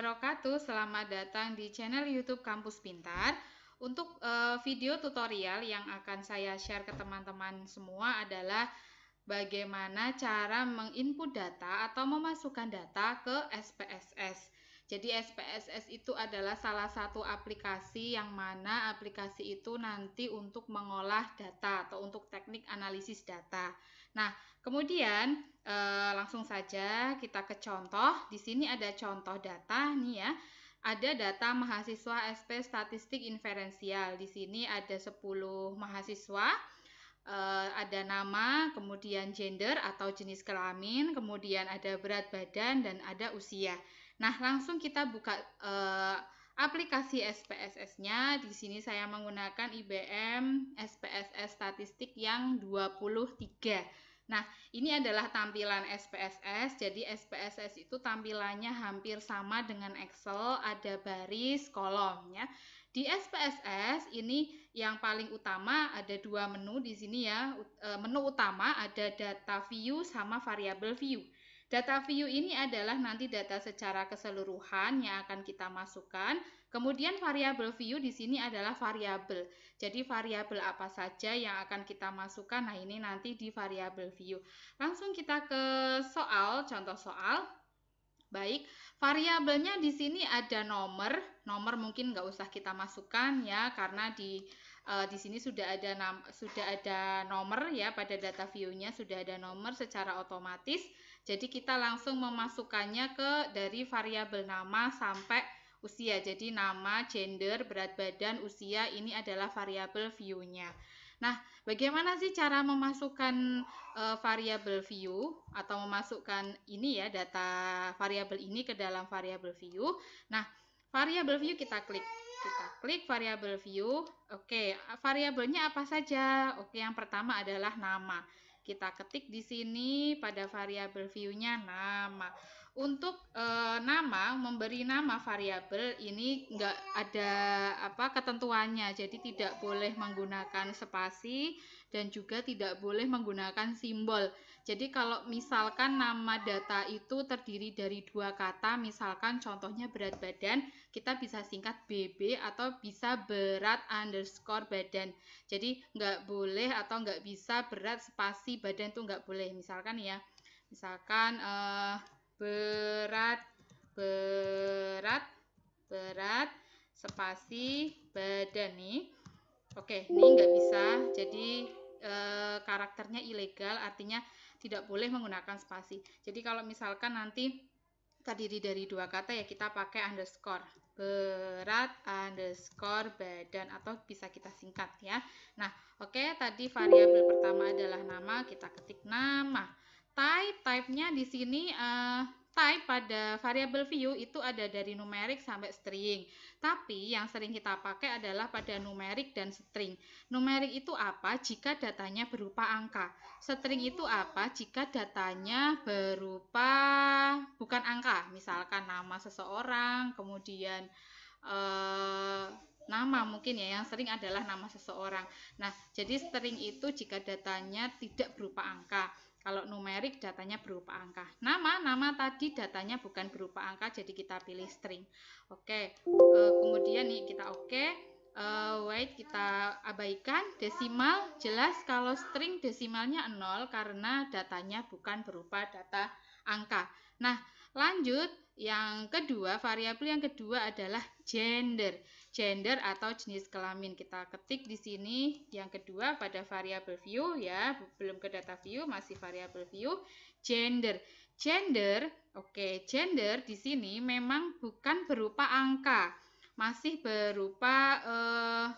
wabarakatuh. Selamat datang di channel YouTube Kampus Pintar. Untuk video tutorial yang akan saya share ke teman-teman semua adalah bagaimana cara menginput data atau memasukkan data ke SPSS. Jadi SPSS itu adalah salah satu aplikasi yang mana aplikasi itu nanti untuk mengolah data atau untuk teknik analisis data. Nah, kemudian langsung saja kita ke contoh. Di sini ada contoh data nih ya. Ada data mahasiswa SP Statistik Inferensial. Di sini ada 10 mahasiswa. Ada nama, kemudian gender atau jenis kelamin, kemudian ada berat badan dan ada usia. Nah, langsung kita buka aplikasi SPSS-nya. Di sini saya menggunakan IBM SPSS Statistik yang 23. Nah, ini adalah tampilan SPSS. Jadi SPSS itu tampilannya hampir sama dengan Excel, ada baris, kolom ya. Di SPSS ini yang paling utama ada dua menu di sini ya. Menu utama ada data view sama variable view. Data view ini adalah nanti data secara keseluruhan yang akan kita masukkan. Kemudian variable view di sini adalah variabel. Jadi variabel apa saja yang akan kita masukkan. Nah, ini nanti di variable view. Langsung kita ke soal, contoh soal. Baik, variabelnya di sini ada nomor mungkin nggak usah kita masukkan ya, karena di sini sudah ada nomor ya, pada data view-nya sudah ada nomor secara otomatis. Jadi kita langsung memasukkannya dari variabel nama sampai usia. Jadi nama, gender, berat badan, usia ini adalah variabel view-nya. Nah, bagaimana sih cara memasukkan variabel view atau memasukkan ini ya, data variabel ini ke dalam variabel view? Nah, variabel view kita klik variabel view. Oke, variabelnya apa saja? Oke, yang pertama adalah nama. Kita ketik di sini pada variabel view-nya nama. Untuk nama, memberi nama variabel ini enggak ada ketentuannya. Jadi tidak boleh menggunakan spasi dan juga tidak boleh menggunakan simbol. Jadi kalau misalkan nama data itu terdiri dari dua kata, misalkan contohnya berat badan, kita bisa singkat BB atau bisa berat underscore badan. Jadi nggak boleh atau nggak bisa berat spasi badan, itu nggak boleh. Misalkan ya, berat spasi badan nih. Oke, ini nggak bisa. Jadi karakternya ilegal, artinya tidak boleh menggunakan spasi. Jadi kalau misalkan nanti terdiri dari dua kata ya, kita pakai underscore, berat underscore badan, atau bisa kita singkat ya. Nah, oke, tadi variabel pertama adalah nama, kita ketik nama. Type-nya di sini type pada variabel view itu ada dari numerik sampai string. Tapi yang sering kita pakai adalah pada numerik dan string. Numerik itu apa? Jika datanya berupa angka. String itu apa? Jika datanya berupa bukan angka. Misalkan nama seseorang, kemudian nama mungkin ya, yang sering adalah nama seseorang. Nah, jadi string itu jika datanya tidak berupa angka. Kalau numerik datanya berupa angka. Nama tadi datanya bukan berupa angka, jadi kita pilih string. Oke, kemudian nih kita wait, kita abaikan. Desimal, jelas kalau string desimalnya 0 karena datanya bukan berupa data angka. Nah, lanjut, yang kedua, variabel yang kedua adalah gender. Gender atau jenis kelamin. Kita ketik di sini yang kedua pada variabel view ya, belum ke data view, masih variabel view. Gender. Oke, gender di sini memang bukan berupa angka. Masih berupa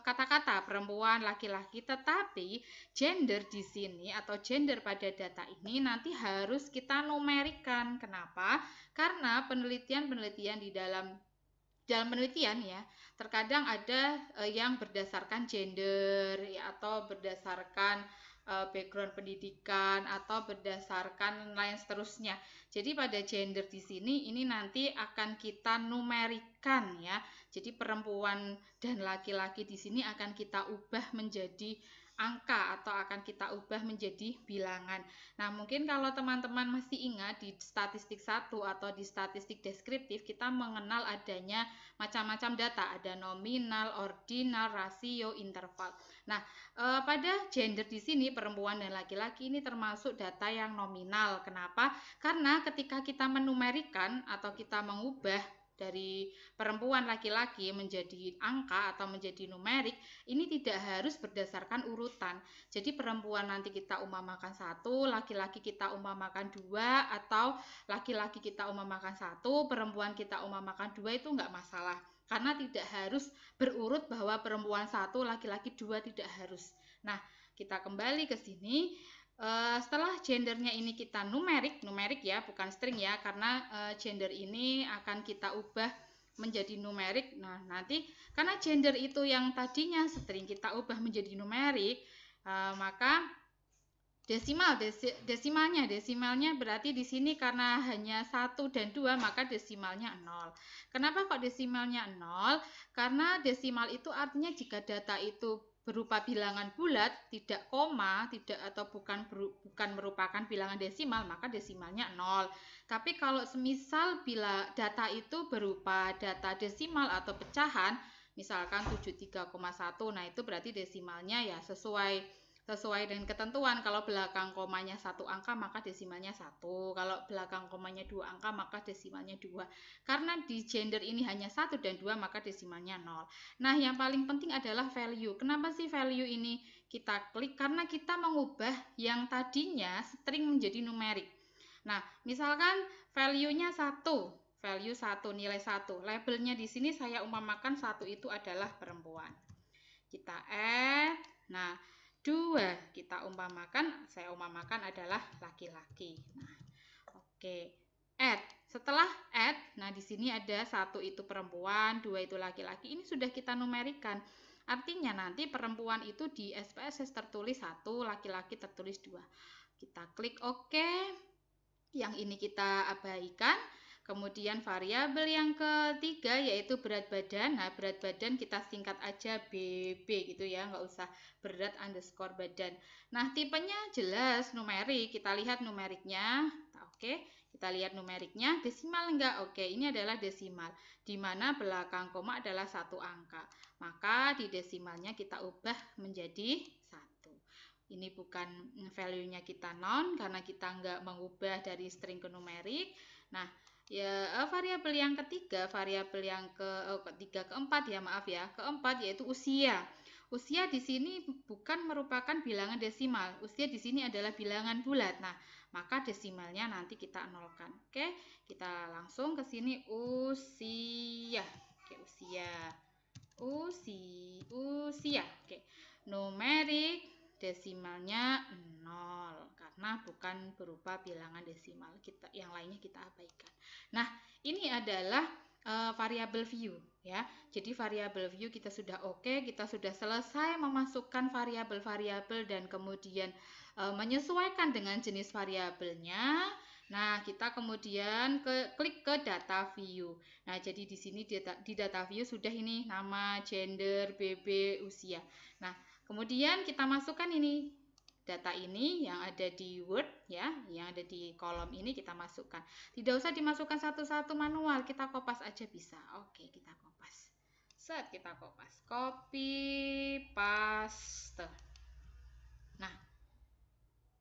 kata-kata perempuan, laki-laki, tetapi gender di sini atau gender pada data ini nanti harus kita numerikan. Kenapa? Karena penelitian di dalam penelitian ya, terkadang ada yang berdasarkan gender ya, atau berdasarkan background pendidikan atau berdasarkan lain seterusnya. Jadi pada gender di sini ini nanti akan kita numerikan ya. Jadi perempuan dan laki-laki di sini akan kita ubah menjadi angka atau akan kita ubah menjadi bilangan. Nah, mungkin kalau teman-teman masih ingat di statistik 1 atau di statistik deskriptif kita mengenal adanya macam-macam data, ada nominal, ordinal, rasio, interval. Nah, pada gender di sini perempuan dan laki-laki ini termasuk data yang nominal. Kenapa? Karena ketika kita menumerikan atau kita mengubah dari perempuan laki-laki menjadi angka atau menjadi numerik, ini tidak harus berdasarkan urutan. Jadi perempuan nanti kita umpamakan 1, laki-laki kita umpamakan 2, atau laki-laki kita umpamakan 1, perempuan kita umpamakan 2, itu enggak masalah. Karena tidak harus berurut bahwa perempuan 1, laki-laki 2, tidak harus. Nah, kita kembali ke sini. Setelah gendernya ini kita numerik ya, bukan string ya, karena gender ini akan kita ubah menjadi numerik. Nah, nanti karena gender itu yang tadinya string kita ubah menjadi numerik, maka desimalnya berarti di sini karena hanya 1 dan 2, maka desimalnya 0. Kenapa kok desimalnya 0? Karena desimal itu artinya jika data itu berupa bilangan bulat, tidak koma, tidak atau bukan merupakan bilangan desimal, maka desimalnya 0. Tapi kalau semisal bila data itu berupa data desimal atau pecahan, misalkan 73,1, nah itu berarti desimalnya ya sesuai dengan ketentuan. Kalau belakang komanya 1 angka maka desimalnya 1, kalau belakang komanya 2 angka maka desimalnya 2. Karena di gender ini hanya 1 dan 2 maka desimalnya 0. Nah, yang paling penting adalah value. Kenapa sih value ini kita klik? Karena kita mengubah yang tadinya string menjadi numerik. Nah, misalkan value-nya 1, value 1, nilai 1. Labelnya di sini saya umpamakan 1 itu adalah perempuan. Kita add. Nah, 2 saya umpamakan adalah laki-laki. Nah, oke. Add. Setelah add, nah di sini ada 1 itu perempuan, 2 itu laki-laki. Ini sudah kita numerikan. Artinya nanti perempuan itu di SPSS tertulis 1, laki-laki tertulis 2. Kita klik OK. Yang ini kita abaikan. Kemudian variabel yang ketiga yaitu berat badan. Nah, berat badan kita singkat aja BB gitu ya, nggak usah berat underscore badan. Nah, tipenya jelas numerik. Kita lihat numeriknya. Oke, kita lihat numeriknya. Desimal enggak? Oke, ini adalah desimal. Di mana belakang koma adalah 1 angka. Maka di desimalnya kita ubah menjadi 1. Ini bukan value-nya kita non karena kita nggak mengubah dari string ke numerik. Nah, ya variabel yang ketiga, variabel yang keempat ya, maaf ya. Keempat yaitu usia. Usia di sini bukan merupakan bilangan desimal. Usia di sini adalah bilangan bulat. Nah, maka desimalnya nanti kita nolkan. Oke, kita langsung ke sini usia. Oke, usia. Oke. Numerik desimalnya 0 karena bukan berupa bilangan desimal. Yang lainnya kita abaikan. Nah, ini adalah variabel view ya. Jadi variabel view kita sudah oke, kita sudah selesai memasukkan variabel-variabel dan kemudian menyesuaikan dengan jenis variabelnya. Nah, kita kemudian klik ke data view. Nah, jadi di sini di data view sudah ini nama, gender, BB, usia. Nah, kemudian kita masukkan ini data ini yang ada di Word ya, yang ada di kolom ini kita masukkan. Tidak usah dimasukkan satu-satu manual, kita kopas aja bisa. Oke, kita kopas. Set, kita kopas. Copy, paste.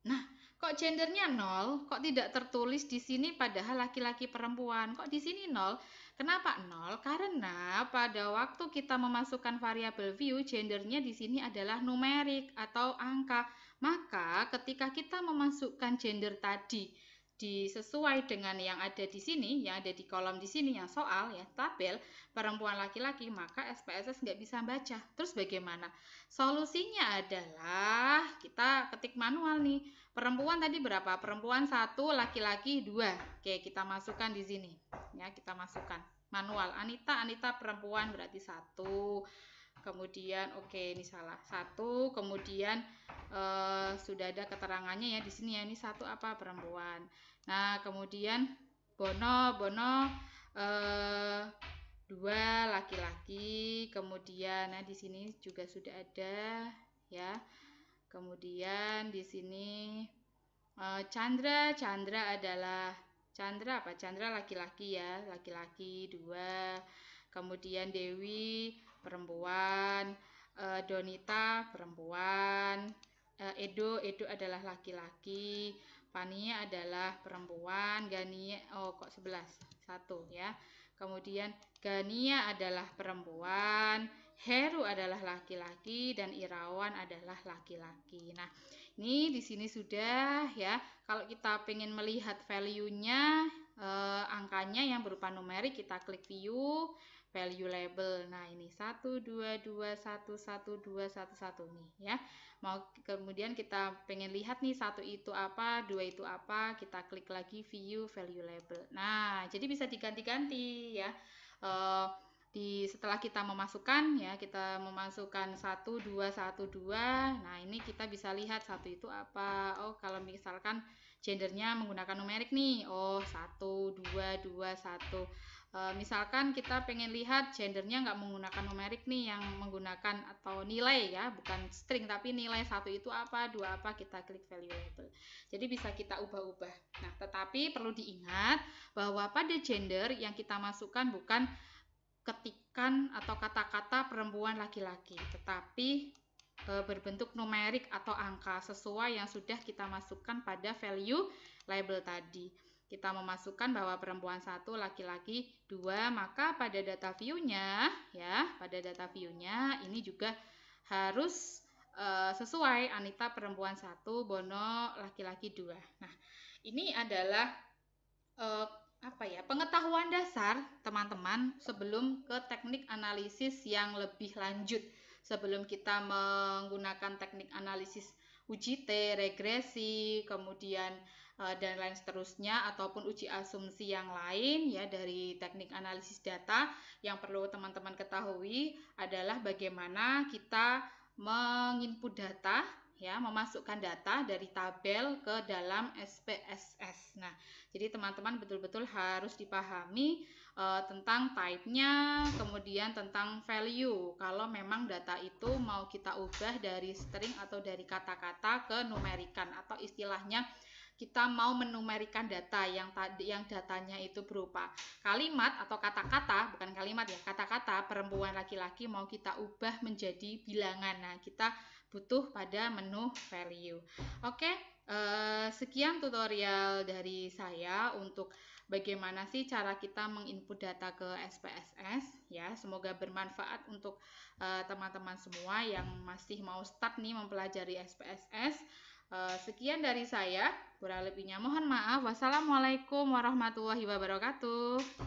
Nah, kok gendernya 0? Kok tidak tertulis di sini padahal laki-laki perempuan? Kok di sini 0? Kenapa 0? Karena pada waktu kita memasukkan variabel view, gendernya di sini adalah numerik atau angka. Maka ketika kita memasukkan gender tadi sesuai dengan yang ada di sini, yang ada di kolom di sini, yang soal ya, tabel perempuan laki-laki, maka SPSS nggak bisa baca. Terus bagaimana? Solusinya adalah kita ketik manual nih. Perempuan tadi berapa? Perempuan 1, laki-laki 2. Oke, kita masukkan di sini. Ya, kita masukkan manual. Anita perempuan berarti 1. Kemudian oke, ini salah. 1, kemudian sudah ada keterangannya ya di sini ya. Ini 1 apa? Perempuan. Nah, kemudian Bono 2 laki-laki. Kemudian nah di sini juga sudah ada ya. Kemudian di sini Chandra adalah Chandra laki-laki ya, laki-laki 2. Kemudian Dewi perempuan, Donita perempuan, Edo adalah laki-laki, Fania adalah perempuan, Gania kok 11 1 ya. Kemudian Gania adalah perempuan, Heru adalah laki-laki, dan Irawan adalah laki-laki. Nah, ini di sini sudah ya. Kalau kita pengen melihat value-nya, angkanya yang berupa numerik, kita klik view, value label. Nah, ini 1, 2, 2, 1, 1, 2, 1, 1 nih ya. Kemudian kita pengen lihat nih 1 itu apa, 2 itu apa, kita klik lagi view value label. Nah, jadi bisa diganti-ganti ya. Setelah kita memasukkan ya, kita memasukkan 1, 2, 1, 2. Nah, ini kita bisa lihat 1 itu apa. Oh, kalau misalkan gendernya menggunakan numerik nih. Oh, 1, 2, 2, 1. Misalkan kita pengen lihat gendernya nggak menggunakan numerik nih, yang menggunakan atau nilai ya, bukan string tapi nilai 1 itu apa, 2 apa, kita klik value label. Jadi bisa kita ubah-ubah. Nah, tetapi perlu diingat bahwa pada gender yang kita masukkan bukan ketikan atau kata-kata perempuan laki-laki, tetapi berbentuk numerik atau angka sesuai yang sudah kita masukkan pada value label tadi. Kita memasukkan bahwa perempuan 1, laki-laki 2, maka pada data view-nya ya, ini juga harus sesuai, Anita perempuan 1, Bono laki-laki 2. Nah, ini adalah pengetahuan dasar teman-teman sebelum ke teknik analisis yang lebih lanjut. Sebelum kita menggunakan teknik analisis UJT, regresi, kemudian dan lain seterusnya, ataupun uji asumsi yang lain ya dari teknik analisis data, yang perlu teman-teman ketahui adalah bagaimana kita menginput data ya, memasukkan data dari tabel ke dalam SPSS. Nah, jadi teman-teman betul-betul harus dipahami tentang type-nya, kemudian tentang value. Kalau memang data itu mau kita ubah dari string atau dari kata-kata ke numerikan, atau istilahnya kita mau menumerikan data yang datanya itu berupa kalimat atau kata-kata, bukan kalimat ya, kata-kata perempuan laki-laki mau kita ubah menjadi bilangan. Nah, kita butuh pada menu value. Oke, sekian tutorial dari saya untuk bagaimana sih cara kita menginput data ke SPSS ya. Semoga bermanfaat untuk teman-teman semua yang masih mau start nih mempelajari SPSS. Sekian dari saya, kurang lebihnya mohon maaf. Wassalamualaikum warahmatullahi wabarakatuh.